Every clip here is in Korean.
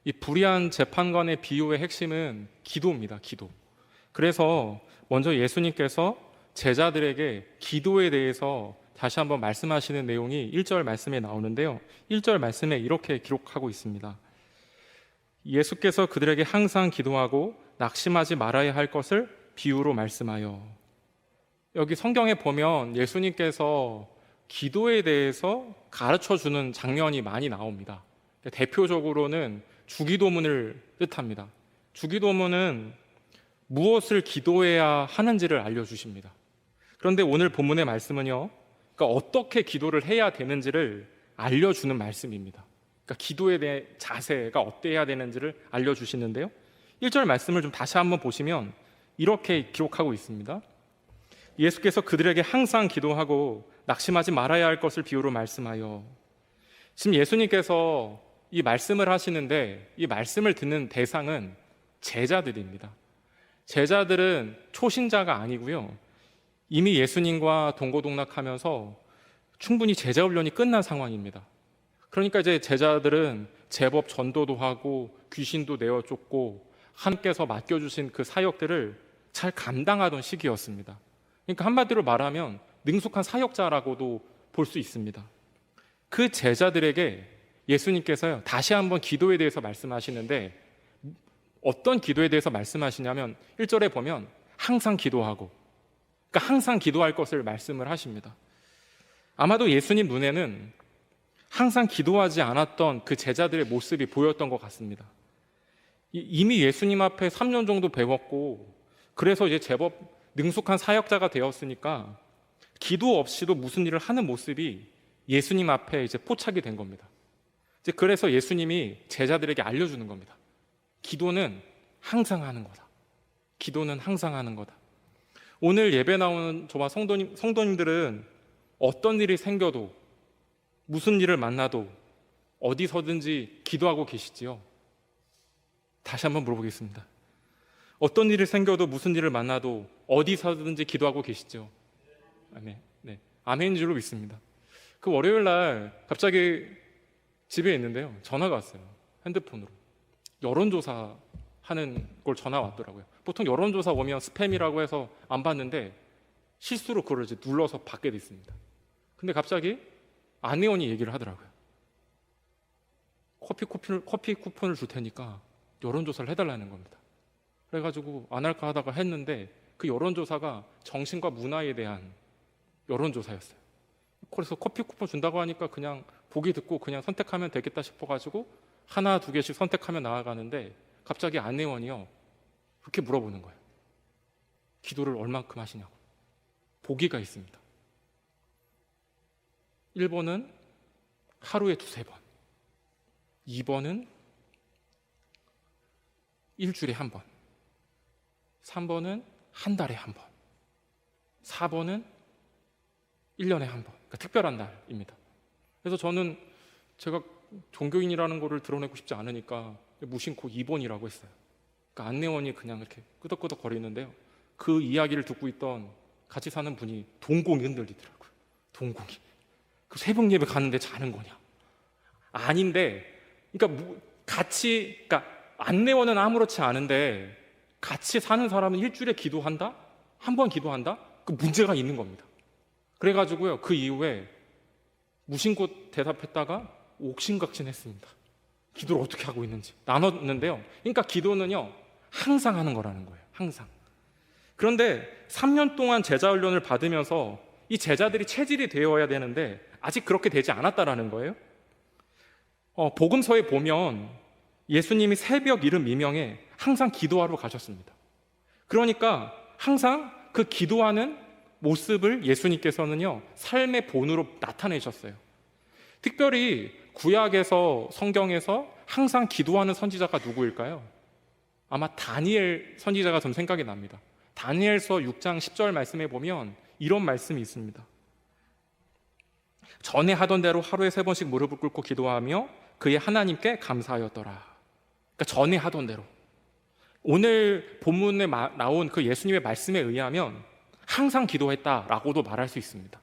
이 불의한 재판관의 비유의 핵심은 기도입니다. 기도. 그래서 먼저 예수님께서 제자들에게 기도에 대해서 다시 한번 말씀하시는 내용이 1절 말씀에 나오는데요. 1절 말씀에 이렇게 기록하고 있습니다. 예수께서 그들에게 항상 기도하고 낙심하지 말아야 할 것을 비유로 말씀하여. 여기 성경에 보면 예수님께서 기도에 대해서 가르쳐주는 장면이 많이 나옵니다. 대표적으로는 주기도문을 뜻합니다. 주기도문은 무엇을 기도해야 하는지를 알려주십니다. 그런데 오늘 본문의 말씀은요, 그러니까 어떻게 기도를 해야 되는지를 알려주는 말씀입니다. 그러니까 기도에 대해 자세가 어때야 되는지를 알려주시는데요. 1절 말씀을 좀 다시 한번 보시면 이렇게 기록하고 있습니다. 예수께서 그들에게 항상 기도하고 낙심하지 말아야 할 것을 비유로 말씀하여. 지금 예수님께서 이 말씀을 하시는데 이 말씀을 듣는 대상은 제자들입니다. 제자들은 초신자가 아니고요, 이미 예수님과 동고동락하면서 충분히 제자 훈련이 끝난 상황입니다. 그러니까 이제 제자들은 제법 전도도 하고 귀신도 내어 쫓고 하나님께서 맡겨주신 그 사역들을 잘 감당하던 시기였습니다. 그러니까 한마디로 말하면 능숙한 사역자라고도 볼 수 있습니다. 그 제자들에게 예수님께서요, 다시 한번 기도에 대해서 말씀하시는데 어떤 기도에 대해서 말씀하시냐면 1절에 보면 항상 기도하고, 그러니까 항상 기도할 것을 말씀을 하십니다. 아마도 예수님 눈에는 항상 기도하지 않았던 그 제자들의 모습이 보였던 것 같습니다. 이미 예수님 앞에 3년 정도 배웠고 그래서 이제 제법 능숙한 사역자가 되었으니까 기도 없이도 무슨 일을 하는 모습이 예수님 앞에 이제 포착이 된 겁니다. 이제 그래서 예수님이 제자들에게 알려주는 겁니다. 기도는 항상 하는 거다. 기도는 항상 하는 거다. 오늘 예배 나오는 저와 성도님들은 어떤 일이 생겨도, 무슨 일을 만나도 어디서든지 기도하고 계시지요? 다시 한번 물어보겠습니다. 어떤 일이 생겨도, 무슨 일을 만나도 어디서든지 기도하고 계시죠? 네, 네. 아멘인 줄로 믿습니다. 그 월요일 날 갑자기 집에 있는데요, 전화가 왔어요. 핸드폰으로. 여론조사 하는 걸 전화 왔더라고요. 보통 여론조사 오면 스팸이라고 해서 안 받는데 실수로 그걸 이제 눌러서 받게 됐습니다. 근데 갑자기 안 의원이 얘기를 하더라고요. 커피 쿠폰을 줄 테니까 여론조사를 해달라는 겁니다. 그래가지고 안 할까 하다가 했는데 그 여론조사가 정신과 문화에 대한 여론조사였어요. 그래서 커피 쿠폰 준다고 하니까 그냥 보기 듣고 그냥 선택하면 되겠다 싶어가지고 하나 두 개씩 선택하며 나아가는데 갑자기 안 의원이요, 그렇게 물어보는 거예요. 기도를 얼만큼 하시냐고. 보기가 있습니다. 1번은 하루에 2-3번, 2번은 일주일에 1번, 3번은 한 달에 1번, 4번은 1년에 1번. 그러니까 특별한 날입니다. 그래서 저는 제가 종교인이라는 거를 드러내고 싶지 않으니까 무심코 2번이라고 했어요. 그러니까 안내원이 그냥 이렇게 끄덕끄덕 거리는데요, 그 이야기를 듣고 있던 같이 사는 분이 동공이 흔들리더라고요. 동공이. 그 새벽 예배 가는데 자는 거냐? 아닌데, 그러니까 그러니까 안내원은 아무렇지 않은데 같이 사는 사람은 일주일에 기도한다? 한 번 기도한다? 그 문제가 있는 겁니다. 그래가지고요, 그 이후에 무심코 대답했다가 옥신각신했습니다. 기도를 어떻게 하고 있는지 나눴는데요. 그러니까 기도는요, 항상 하는 거라는 거예요. 항상. 그런데 3년 동안 제자 훈련을 받으면서 이 제자들이 체질이 되어야 되는데 아직 그렇게 되지 않았다라는 거예요. 복음서에 보면 예수님이 새벽 이른 미명에 항상 기도하러 가셨습니다. 그러니까 항상 그 기도하는 모습을 예수님께서는요, 삶의 본으로 나타내셨어요. 특별히 구약에서, 성경에서 항상 기도하는 선지자가 누구일까요? 아마 다니엘 선지자가 좀 생각이 납니다. 다니엘서 6장 10절 말씀에 보면 이런 말씀이 있습니다. 전에 하던 대로 하루에 3번씩 무릎을 꿇고 기도하며 그의 하나님께 감사하였더라. 그러니까 전에 하던 대로. 오늘 본문에 나온 그 예수님의 말씀에 의하면 항상 기도했다라고도 말할 수 있습니다.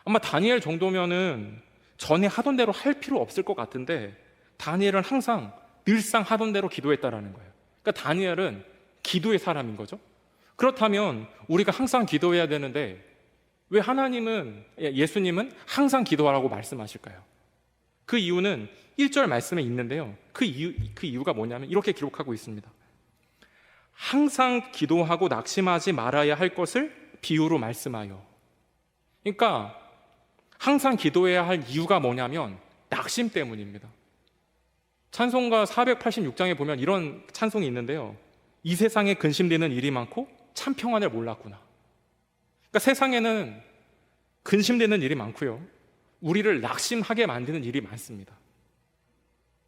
아마 다니엘 정도면은 전에 하던 대로 할 필요 없을 것 같은데 다니엘은 항상 늘상 하던 대로 기도했다라는 거예요. 그러니까 다니엘은 기도의 사람인 거죠. 그렇다면 우리가 항상 기도해야 되는데 왜 예수님은 항상 기도하라고 말씀하실까요? 그 이유는 1절 말씀에 있는데요. 그 이유가 뭐냐면 이렇게 기록하고 있습니다. 항상 기도하고 낙심하지 말아야 할 것을 비유로 말씀하여. 그러니까 항상 기도해야 할 이유가 뭐냐면 낙심 때문입니다. 찬송가 486장에 보면 이런 찬송이 있는데요. 이 세상에 근심되는 일이 많고 참 평안을 몰랐구나. 그러니까 세상에는 근심되는 일이 많고요. 우리를 낙심하게 만드는 일이 많습니다.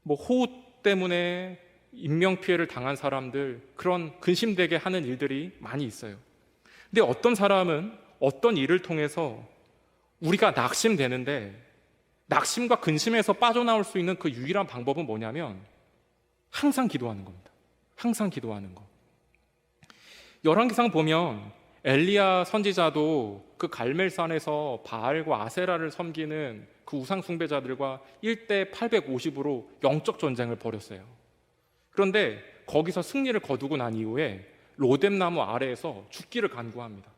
호우 때문에 인명피해를 당한 사람들, 그런 근심되게 하는 일들이 많이 있어요. 근데 어떤 사람은 어떤 일을 통해서 우리가 낙심되는데 낙심과 근심에서 빠져나올 수 있는 그 유일한 방법은 뭐냐면 항상 기도하는 겁니다. 항상 기도하는 거. 열왕기상 보면 엘리야 선지자도 그 갈멜산에서 바알과 아세라를 섬기는 그 우상 숭배자들과 1대 850으로 영적 전쟁을 벌였어요. 그런데 거기서 승리를 거두고 난 이후에 로뎀나무 아래에서 죽기를 간구합니다.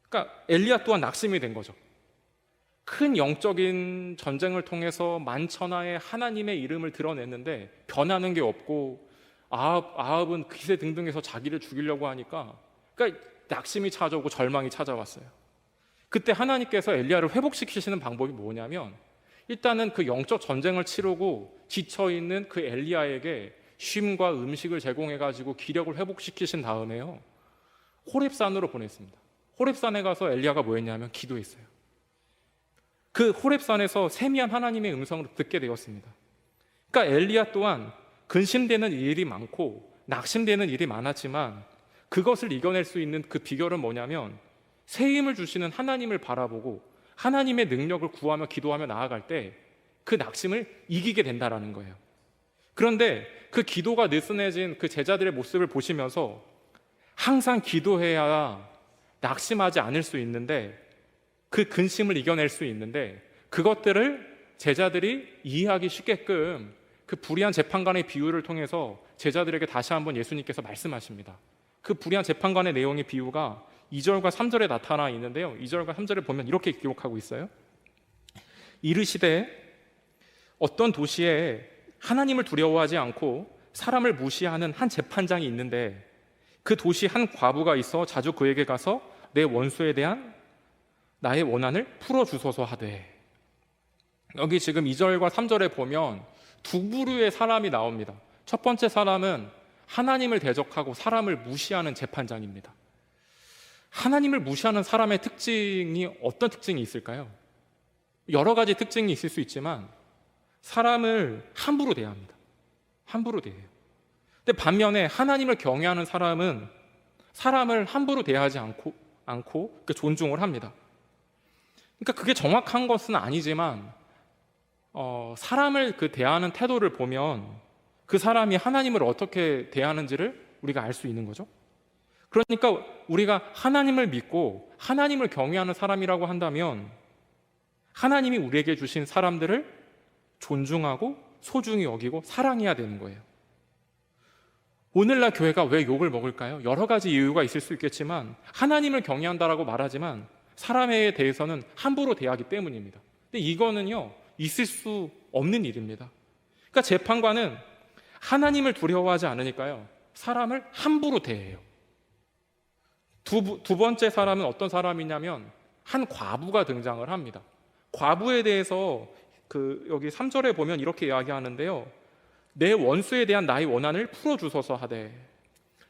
그러니까 엘리야 또한 낙심이 된 거죠. 큰 영적인 전쟁을 통해서 만천하에 하나님의 이름을 드러냈는데 변하는 게 없고 아합은 기세등등해서 자기를 죽이려고 하니까 그러니까 낙심이 찾아오고 절망이 찾아왔어요. 그때 하나님께서 엘리야를 회복시키시는 방법이 뭐냐면 일단은 그 영적 전쟁을 치르고 지쳐있는 그 엘리야에게 쉼과 음식을 제공해가지고 기력을 회복시키신 다음에요, 호렙산으로 보냈습니다. 호렙산에 가서 엘리야가 뭐 했냐면 기도했어요. 그 호렙산에서 세미한 하나님의 음성을 듣게 되었습니다. 그러니까 엘리야 또한 근심되는 일이 많고 낙심되는 일이 많았지만 그것을 이겨낼 수 있는 그 비결은 뭐냐면 새 힘을 주시는 하나님을 바라보고 하나님의 능력을 구하며 기도하며 나아갈 때 그 낙심을 이기게 된다라는 거예요. 그런데 그 기도가 느슨해진 그 제자들의 모습을 보시면서 항상 기도해야 낙심하지 않을 수 있는데 그 근심을 이겨낼 수 있는데 그것들을 제자들이 이해하기 쉽게끔 그 불의한 재판관의 비유를 통해서 제자들에게 다시 한번 예수님께서 말씀하십니다. 그 불의한 재판관의 내용의 비유가 2절과 3절에 나타나 있는데요, 2절과 3절에 보면 이렇게 기록하고 있어요. 이르시되 어떤 도시에 하나님을 두려워하지 않고 사람을 무시하는 한 재판장이 있는데 그 도시 한 과부가 있어 자주 그에게 가서 내 원수에 대한 나의 원한을 풀어주소서 하되. 여기 지금 2절과 3절에 보면 두 부류의 사람이 나옵니다. 첫 번째 사람은 하나님을 대적하고 사람을 무시하는 재판장입니다. 하나님을 무시하는 사람의 특징이 어떤 특징이 있을까요? 여러 가지 특징이 있을 수 있지만 사람을 함부로 대합니다. 함부로 대해요. 근데 반면에 하나님을 경외하는 사람은 사람을 함부로 대하지 않고 존중을 합니다. 그러니까 그게 정확한 것은 아니지만 사람을 대하는 태도를 보면 그 사람이 하나님을 어떻게 대하는지를 우리가 알 수 있는 거죠. 그러니까 우리가 하나님을 믿고 하나님을 경외하는 사람이라고 한다면 하나님이 우리에게 주신 사람들을 존중하고 소중히 여기고 사랑해야 되는 거예요. 오늘날 교회가 왜 욕을 먹을까요? 여러 가지 이유가 있을 수 있겠지만 하나님을 경외한다라고 말하지만 사람에 대해서는 함부로 대하기 때문입니다. 근데 이거는요, 있을 수 없는 일입니다. 그러니까 재판관은 하나님을 두려워하지 않으니까요, 사람을 함부로 대해요. 두 번째 사람은 어떤 사람이냐면 한 과부가 등장을 합니다. 과부에 대해서 여기 3절에 보면 이렇게 이야기하는데요, 내 원수에 대한 나의 원한을 풀어주소서 하되.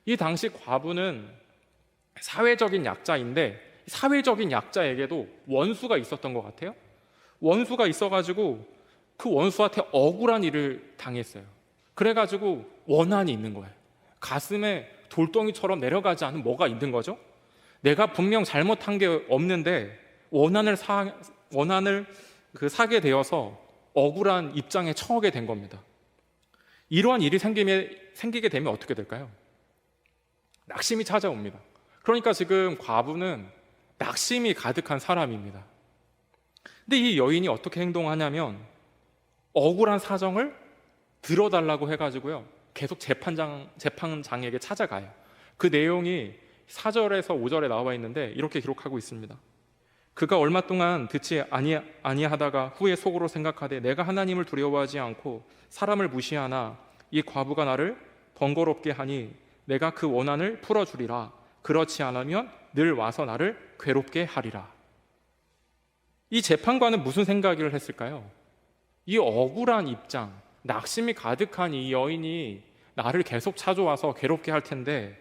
이 당시 과부는 사회적인 약자인데 사회적인 약자에게도 원수가 있었던 것 같아요. 원수가 있어가지고 그 원수한테 억울한 일을 당했어요. 그래가지고 원한이 있는 거예요. 가슴에 돌덩이처럼 내려가지 않은 뭐가 있는 거죠. 내가 분명 잘못한 게 없는데 원한을 사게 되어서 억울한 입장에 처하게 된 겁니다. 이러한 일이 생기게 되면 어떻게 될까요? 낙심이 찾아옵니다. 그러니까 지금 과부는 낙심이 가득한 사람입니다. 근데 이 여인이 어떻게 행동하냐면 억울한 사정을 들어달라고 해가지고요 계속 재판장에게 찾아가요. 그 내용이 4절에서 5절에 나와 있는데 이렇게 기록하고 있습니다. 그가 얼마 동안 듣지 아니하다가 후에 속으로 생각하되 내가 하나님을 두려워하지 않고 사람을 무시하나 이 과부가 나를 번거롭게 하니 내가 그 원한을 풀어주리라. 그렇지 않으면 늘 와서 나를 괴롭게 하리라. 이 재판관은 무슨 생각을 했을까요? 이 억울한 입장, 낙심이 가득한 이 여인이 나를 계속 찾아와서 괴롭게 할 텐데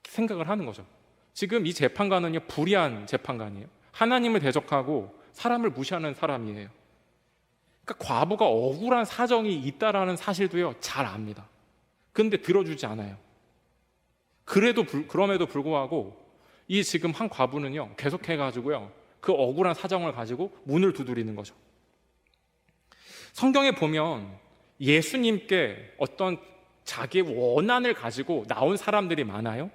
생각을 하는 거죠. 지금 이 재판관은요 불의한 재판관이에요. 하나님을 대적하고 사람을 무시하는 사람이에요. 그러니까 과부가 억울한 사정이 있다라는 사실도요 잘 압니다. 근데 들어주지 않아요. 그럼에도 불구하고 이 지금 한 과부는요 계속해가지고요 그 억울한 사정을 가지고 문을 두드리는 거죠. 성경에 보면 예수님께 어떤 자기의 원한을 가지고 나온 사람들이 많아요.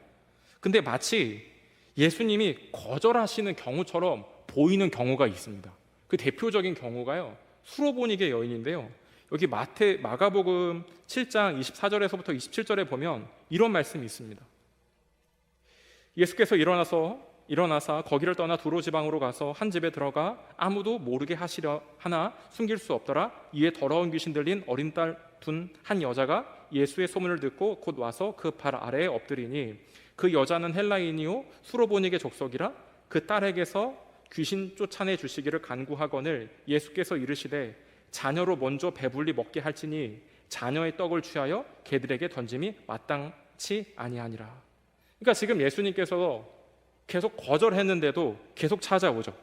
근데 마치 예수님이 거절하시는 경우처럼 보이는 경우가 있습니다. 그 대표적인 경우가요 수로보니게 여인인데요, 여기 마가복음 7장 24절에서부터 27절에 보면 이런 말씀이 있습니다. 예수께서 일어나사 거기를 떠나 두로 지방으로 가서 한 집에 들어가 아무도 모르게 하시려 하나 숨길 수 없더라. 이에 더러운 귀신 들린 어린 딸 둔 한 여자가 예수의 소문을 듣고 곧 와서 그 발 아래에 엎드리니 그 여자는 헬라인이요 수로보니게 족속이라. 그 딸에게서 귀신 쫓아내 주시기를 간구하거늘 예수께서 이르시되 자녀로 먼저 배불리 먹게 할지니 자녀의 떡을 취하여 개들에게 던짐이 마땅치 아니하니라. 그러니까 지금 예수님께서 계속 거절했는데도 계속 찾아오죠.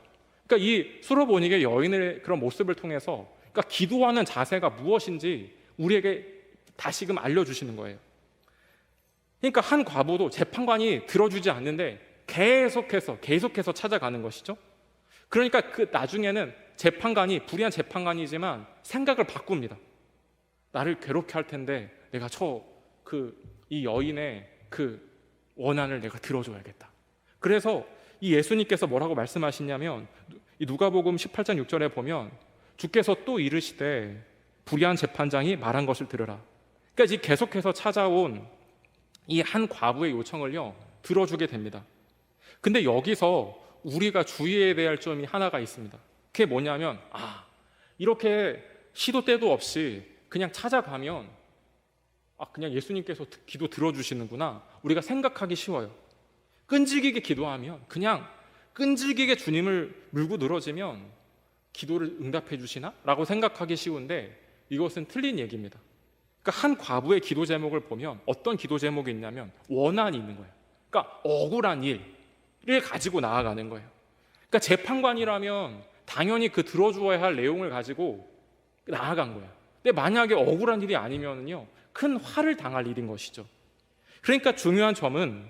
그러니까 이 수로보니게 여인의 그런 모습을 통해서 그러니까 기도하는 자세가 무엇인지 우리에게 다시금 알려주시는 거예요. 그러니까 한 과부도 재판관이 들어주지 않는데 계속해서 찾아가는 것이죠. 그러니까 그 나중에는 재판관이 불의한 재판관이지만 생각을 바꿉니다. 나를 괴롭게 할 텐데 내가 이 여인의 그 원한을 내가 들어줘야겠다. 그래서 이 예수님께서 뭐라고 말씀하시냐면 이 누가복음 18장 6절에 보면 주께서 또 이르시되 불의한 재판장이 말한 것을 들으라. 그러니까 이 계속해서 찾아온 이 한 과부의 요청을요 들어주게 됩니다. 근데 여기서 우리가 주의해야 할 점이 하나가 있습니다. 그게 뭐냐면 이렇게 시도 때도 없이 그냥 찾아가면 그냥 예수님께서 기도 들어주시는구나 우리가 생각하기 쉬워요. 끈질기게 기도하면 그냥 끈질기게 주님을 물고 늘어지면 기도를 응답해 주시나? 라고 생각하기 쉬운데 이것은 틀린 얘기입니다. 그러니까 한 과부의 기도 제목을 보면 어떤 기도 제목이 있냐면 원한이 있는 거예요. 그러니까 억울한 일을 가지고 나아가는 거예요. 그러니까 재판관이라면 당연히 그 들어주어야 할 내용을 가지고 나아간 거예요. 근데 만약에 억울한 일이 아니면요 큰 화를 당할 일인 것이죠. 그러니까 중요한 점은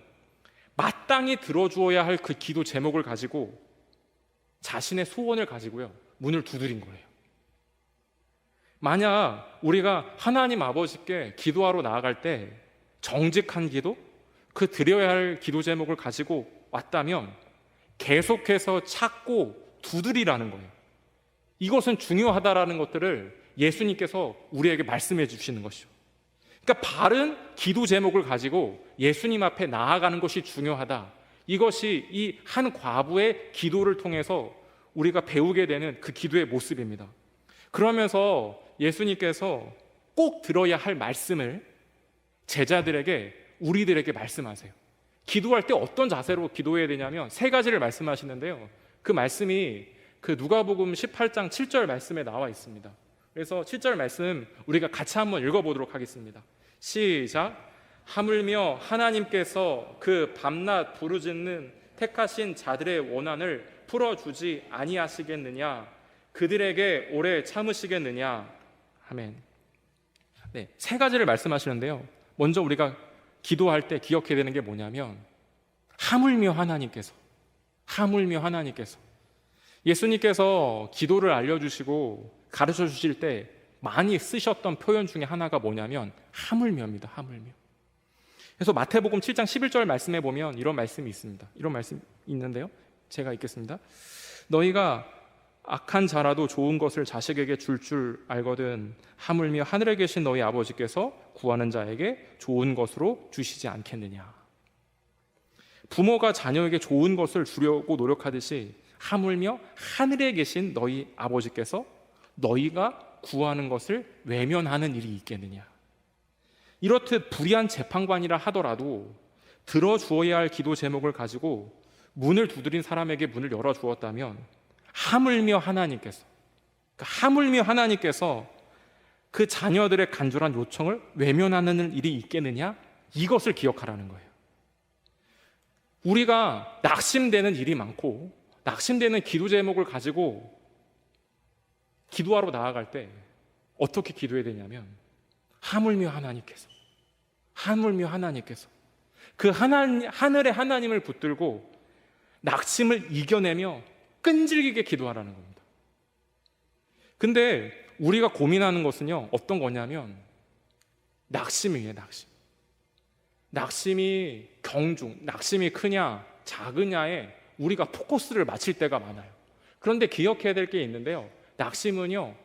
마땅히 들어주어야 할 그 기도 제목을 가지고 자신의 소원을 가지고요 문을 두드린 거예요. 만약 우리가 하나님 아버지께 기도하러 나아갈 때 정직한 기도, 그 드려야 할 기도 제목을 가지고 왔다면 계속해서 찾고 두드리라는 거예요. 이것은 중요하다라는 것들을 예수님께서 우리에게 말씀해 주시는 것이죠. 그러니까 바른 기도 제목을 가지고 예수님 앞에 나아가는 것이 중요하다. 이것이 이 한 과부의 기도를 통해서 우리가 배우게 되는 그 기도의 모습입니다. 그러면서 예수님께서 꼭 들어야 할 말씀을 제자들에게 우리들에게 말씀하세요. 기도할 때 어떤 자세로 기도해야 되냐면 3가지를 말씀하시는데요. 그 말씀이 그 누가복음 18장 7절 말씀에 나와 있습니다. 그래서 7절 말씀 우리가 같이 한번 읽어보도록 하겠습니다. 시작. 하물며 하나님께서 그 밤낮 부르짖는 택하신 자들의 원한을 풀어주지 아니하시겠느냐? 그들에게 오래 참으시겠느냐? 아멘. 네, 3가지를 말씀하시는데요. 먼저 우리가 기도할 때 기억해야 되는 게 뭐냐면 하물며 하나님께서 예수님께서 기도를 알려주시고 가르쳐 주실 때 많이 쓰셨던 표현 중에 하나가 뭐냐면 하물며입니다. 하물며. 그래서 마태복음 7장 11절 말씀에 보면 이런 말씀이 있습니다. 이런 말씀이 있는데요. 제가 읽겠습니다. 너희가 악한 자라도 좋은 것을 자식에게 줄 알거든 하물며 하늘에 계신 너희 아버지께서 구하는 자에게 좋은 것으로 주시지 않겠느냐. 부모가 자녀에게 좋은 것을 주려고 노력하듯이 하물며 하늘에 계신 너희 아버지께서 너희가 구하는 것을 외면하는 일이 있겠느냐. 이렇듯 불의한 재판관이라 하더라도 들어주어야 할 기도 제목을 가지고 문을 두드린 사람에게 문을 열어주었다면 하물며 하나님께서 그 자녀들의 간절한 요청을 외면하는 일이 있겠느냐? 이것을 기억하라는 거예요. 우리가 낙심되는 일이 많고 낙심되는 기도 제목을 가지고 기도하러 나아갈 때 어떻게 기도해야 되냐면 하물며 하나님께서 그 하늘의 하나님을 붙들고 낙심을 이겨내며 끈질기게 기도하라는 겁니다. 근데 우리가 고민하는 것은요, 어떤 거냐면 낙심이에요. 낙심이 낙심이 크냐 작으냐에 우리가 포커스를 맞출 때가 많아요. 그런데 기억해야 될 게 있는데요, 낙심은요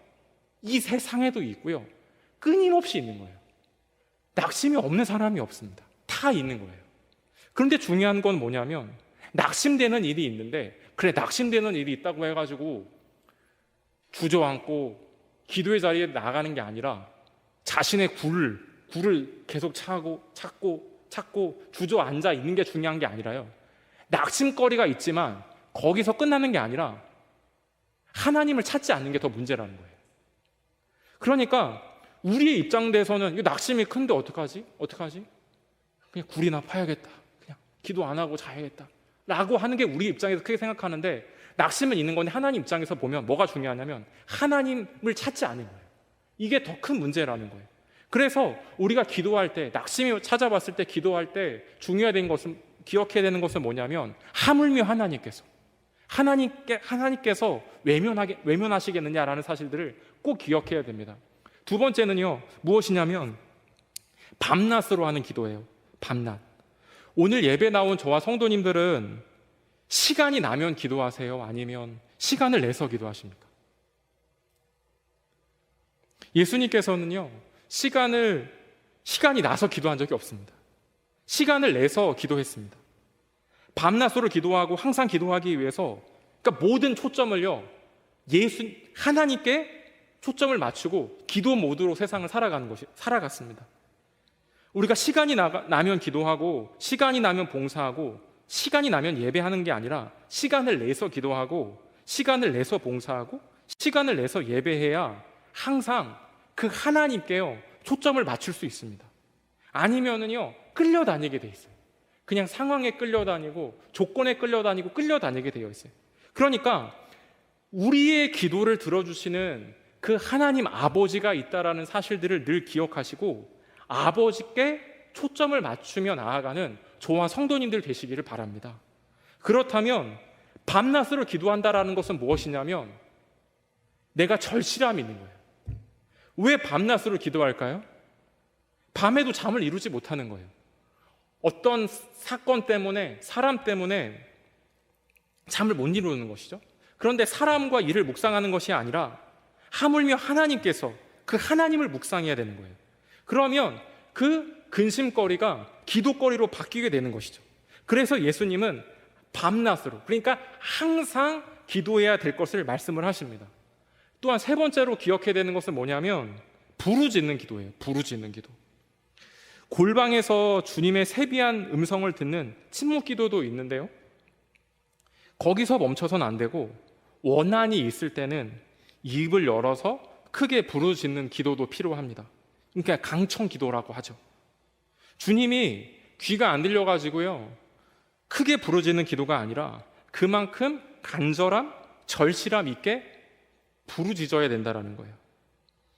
이 세상에도 있고요 끊임없이 있는 거예요. 낙심이 없는 사람이 없습니다. 다 있는 거예요. 그런데 중요한 건 뭐냐면 낙심되는 일이 있는데, 그래 낙심되는 일이 있다고 해가지고 주저앉고 기도의 자리에 나가는 게 아니라 자신의 굴을 계속 찾고 주저앉아 있는 게 중요한 게 아니라요, 낙심거리가 있지만 거기서 끝나는 게 아니라 하나님을 찾지 않는 게 더 문제라는 거예요. 그러니까 우리의 입장에서는 낙심이 큰데 어떡하지? 그냥 굴이나 파야겠다, 그냥 기도 안 하고 자야겠다 라고 하는 게 우리 입장에서 크게 생각하는데, 낙심은 있는 건데 하나님 입장에서 보면 뭐가 중요하냐면 하나님을 찾지 않는 거예요. 이게 더 큰 문제라는 거예요. 그래서 우리가 기도할 때, 낙심이 찾아봤을 때 기도할 때 중요한 것은, 기억해야 되는 것은 뭐냐면 하물며 하나님께서 외면하시겠느냐라는 사실들을 꼭 기억해야 됩니다. 두 번째는요, 무엇이냐면 밤낮으로 하는 기도예요. 밤낮. 오늘 예배 나온 저와 성도님들은 시간이 나면 기도하세요? 아니면 시간을 내서 기도하십니까? 예수님께서는요, 시간이 나서 기도한 적이 없습니다. 시간을 내서 기도했습니다. 밤낮으로 기도하고 항상 기도하기 위해서, 그러니까 모든 초점을요 하나님께 초점을 맞추고 기도 모드로 세상을 살아갔습니다. 우리가 시간이 나면 기도하고 시간이 나면 봉사하고 시간이 나면 예배하는 게 아니라 시간을 내서 기도하고 시간을 내서 봉사하고 시간을 내서 예배해야 항상 그 하나님께요 초점을 맞출 수 있습니다. 아니면은요 끌려다니게 돼 있어요. 그냥 상황에 끌려다니고 조건에 끌려다니게 되어 있어요. 그러니까 우리의 기도를 들어주시는 그 하나님 아버지가 있다라는 사실들을 늘 기억하시고 아버지께 초점을 맞추며 나아가는 저와 성도님들 되시기를 바랍니다. 그렇다면 밤낮으로 기도한다라는 것은 무엇이냐면 내가 절실함이 있는 거예요. 왜 밤낮으로 기도할까요? 밤에도 잠을 이루지 못하는 거예요. 어떤 사건 때문에, 사람 때문에 잠을 못 이루는 것이죠. 그런데 사람과 일을 묵상하는 것이 아니라 하물며 하나님께서 그 하나님을 묵상해야 되는 거예요. 그러면 그 근심거리가 기도거리로 바뀌게 되는 것이죠. 그래서 예수님은 밤낮으로, 그러니까 항상 기도해야 될 것을 말씀을 하십니다. 또한 세 번째로 기억해야 되는 것은 뭐냐면 부르짖는 기도예요. 부르짖는 기도. 골방에서 주님의 세비한 음성을 듣는 침묵 기도도 있는데요, 거기서 멈춰서는 안 되고 원한이 있을 때는 입을 열어서 크게 부르짖는 기도도 필요합니다. 그러니까 강청 기도라고 하죠. 주님이 귀가 안 들려가지고요 크게 부르짖는 기도가 아니라 그만큼 간절함, 절실함 있게 부르짖어야 된다는 거예요.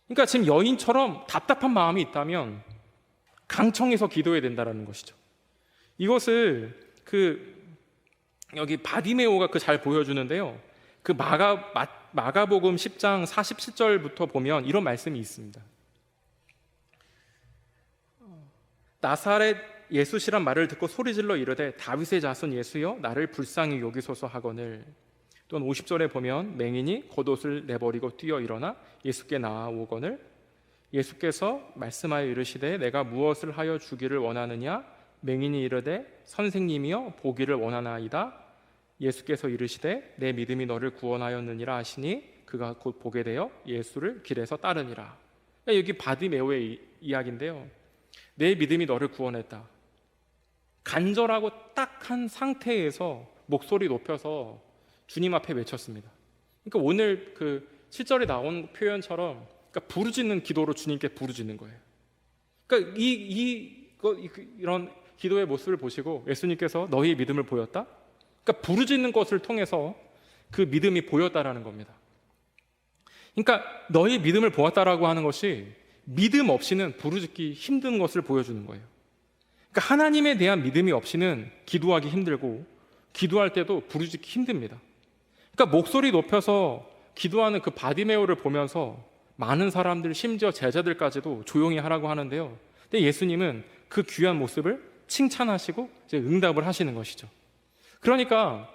그러니까 지금 여인처럼 답답한 마음이 있다면 강청해서 기도해야 된다는 것이죠. 이것을 여기 바디메오가 잘 보여주는데요, 그 마가복음 10장 47절부터 보면 이런 말씀이 있습니다. 나사렛 예수시란 말을 듣고 소리질러 이르되 다윗의 자손 예수여 나를 불쌍히 여기소서 하거늘 또는 50절에 보면 맹인이 겉옷을 내버리고 뛰어 일어나 예수께 나아오거늘 예수께서 말씀하여 이르시되 내가 무엇을 하여 주기를 원하느냐 맹인이 이르되 선생님이여 보기를 원하나이다. 예수께서 이르시되 내 믿음이 너를 구원하였느니라 하시니 그가 곧 보게 되어 예수를 길에서 따르니라. 여기 바디메오의 이야기인데요, 내 믿음이 너를 구원했다. 간절하고 딱한 상태에서 목소리 높여서 주님 앞에 외쳤습니다. 그러니까 오늘 그 7절에 나온 표현처럼 그러니까 부르짖는 기도로 주님께 부르짖는 거예요. 그러니까 이런 기도의 모습을 보시고 예수님께서 너희의 믿음을 보였다? 그러니까 부르짖는 것을 통해서 그 믿음이 보였다라는 겁니다. 그러니까 너희 믿음을 보았다라고 하는 것이 믿음 없이는 부르짖기 힘든 것을 보여주는 거예요. 그러니까 하나님에 대한 믿음이 없이는 기도하기 힘들고 기도할 때도 부르짖기 힘듭니다. 그러니까 목소리 높여서 기도하는 그 바디메오를 보면서 많은 사람들, 심지어 제자들까지도 조용히 하라고 하는데요, 근데 예수님은 그 귀한 모습을 칭찬하시고 이제 응답을 하시는 것이죠. 그러니까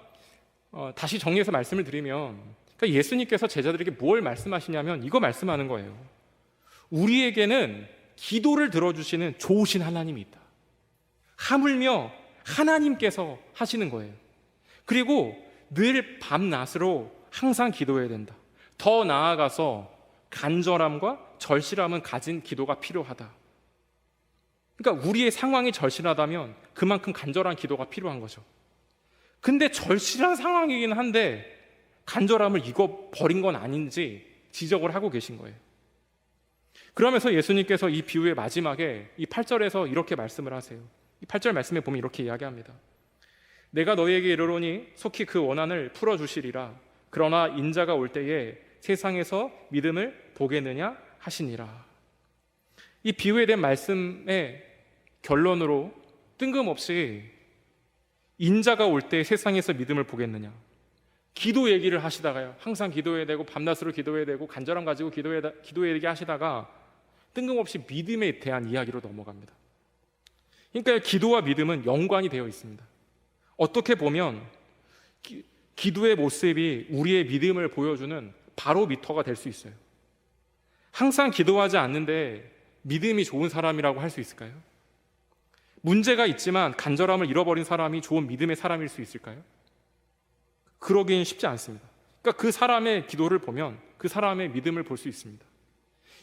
다시 정리해서 말씀을 드리면, 그러니까 예수님께서 제자들에게 뭘 말씀하시냐면 이거 말씀하는 거예요. 우리에게는 기도를 들어주시는 좋으신 하나님이 있다. 하물며 하나님께서 하시는 거예요. 그리고 늘 밤낮으로 항상 기도해야 된다. 더 나아가서 간절함과 절실함은 가진 기도가 필요하다. 그러니까 우리의 상황이 절실하다면 그만큼 간절한 기도가 필요한 거죠. 근데 절실한 상황이긴 한데 간절함을 잊어버린 건 아닌지 지적을 하고 계신 거예요. 그러면서 예수님께서 이 비유의 마지막에 이 8절에서 이렇게 말씀을 하세요. 이 8절 말씀에 보면 이렇게 이야기합니다. 내가 너희에게 이르노니 속히 그 원한을 풀어주시리라. 그러나 인자가 올 때에 세상에서 믿음을 보겠느냐 하시니라. 이 비유에 대한 말씀의 결론으로 뜬금없이 인자가 올 때 세상에서 믿음을 보겠느냐, 기도 얘기를 하시다가요, 항상 기도해야 되고 밤낮으로 기도해야 되고 간절함 가지고 기도해야 되게 하시다가 뜬금없이 믿음에 대한 이야기로 넘어갑니다. 그러니까 기도와 믿음은 연관이 되어 있습니다. 어떻게 보면 기도의 모습이 우리의 믿음을 보여주는 바로미터가 될 수 있어요. 항상 기도하지 않는데 믿음이 좋은 사람이라고 할 수 있을까요? 문제가 있지만 간절함을 잃어버린 사람이 좋은 믿음의 사람일 수 있을까요? 그러긴 쉽지 않습니다. 그러니까 그 사람의 기도를 보면 그 사람의 믿음을 볼 수 있습니다.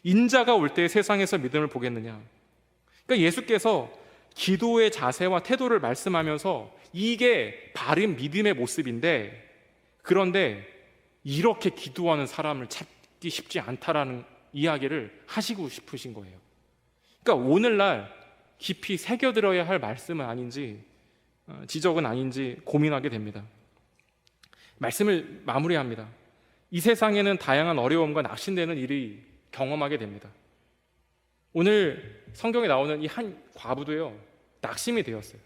인자가 올 때 세상에서 믿음을 보겠느냐. 그러니까 예수께서 기도의 자세와 태도를 말씀하면서 이게 바른 믿음의 모습인데, 그런데 이렇게 기도하는 사람을 찾기 쉽지 않다라는 이야기를 하시고 싶으신 거예요. 그러니까 오늘날 깊이 새겨들어야 할 말씀은 아닌지 지적은 아닌지 고민하게 됩니다. 말씀을 마무리합니다. 이 세상에는 다양한 어려움과 낙심되는 일이 경험하게 됩니다. 오늘 성경에 나오는 이 한 과부도요, 낙심이 되었어요.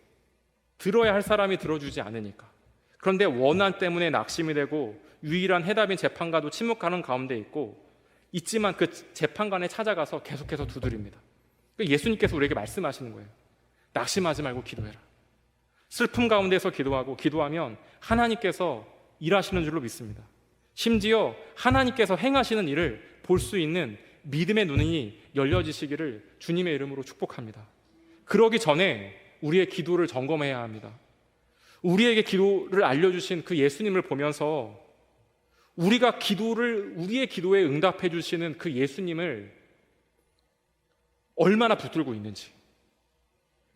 들어야 할 사람이 들어주지 않으니까. 그런데 원한 때문에 낙심이 되고 유일한 해답인 재판관도 침묵하는 가운데 있지만 그 재판관에 찾아가서 계속해서 두드립니다. 예수님께서 우리에게 말씀하시는 거예요. 낙심하지 말고 기도해라. 슬픔 가운데서 기도하면 하나님께서 일하시는 줄로 믿습니다. 심지어 하나님께서 행하시는 일을 볼 수 있는 믿음의 눈이 열려지시기를 주님의 이름으로 축복합니다. 그러기 전에 우리의 기도를 점검해야 합니다. 우리에게 기도를 알려주신 그 예수님을 보면서 우리의 기도에 응답해 주시는 그 예수님을 얼마나 붙들고 있는지,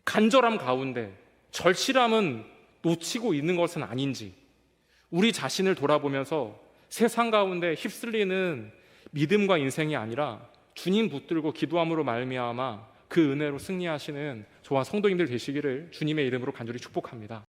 간절함 가운데 절실함은 놓치고 있는 것은 아닌지 우리 자신을 돌아보면서 세상 가운데 휩쓸리는 믿음과 인생이 아니라 주님 붙들고 기도함으로 말미암아 그 은혜로 승리하시는 저와 성도님들 되시기를 주님의 이름으로 간절히 축복합니다.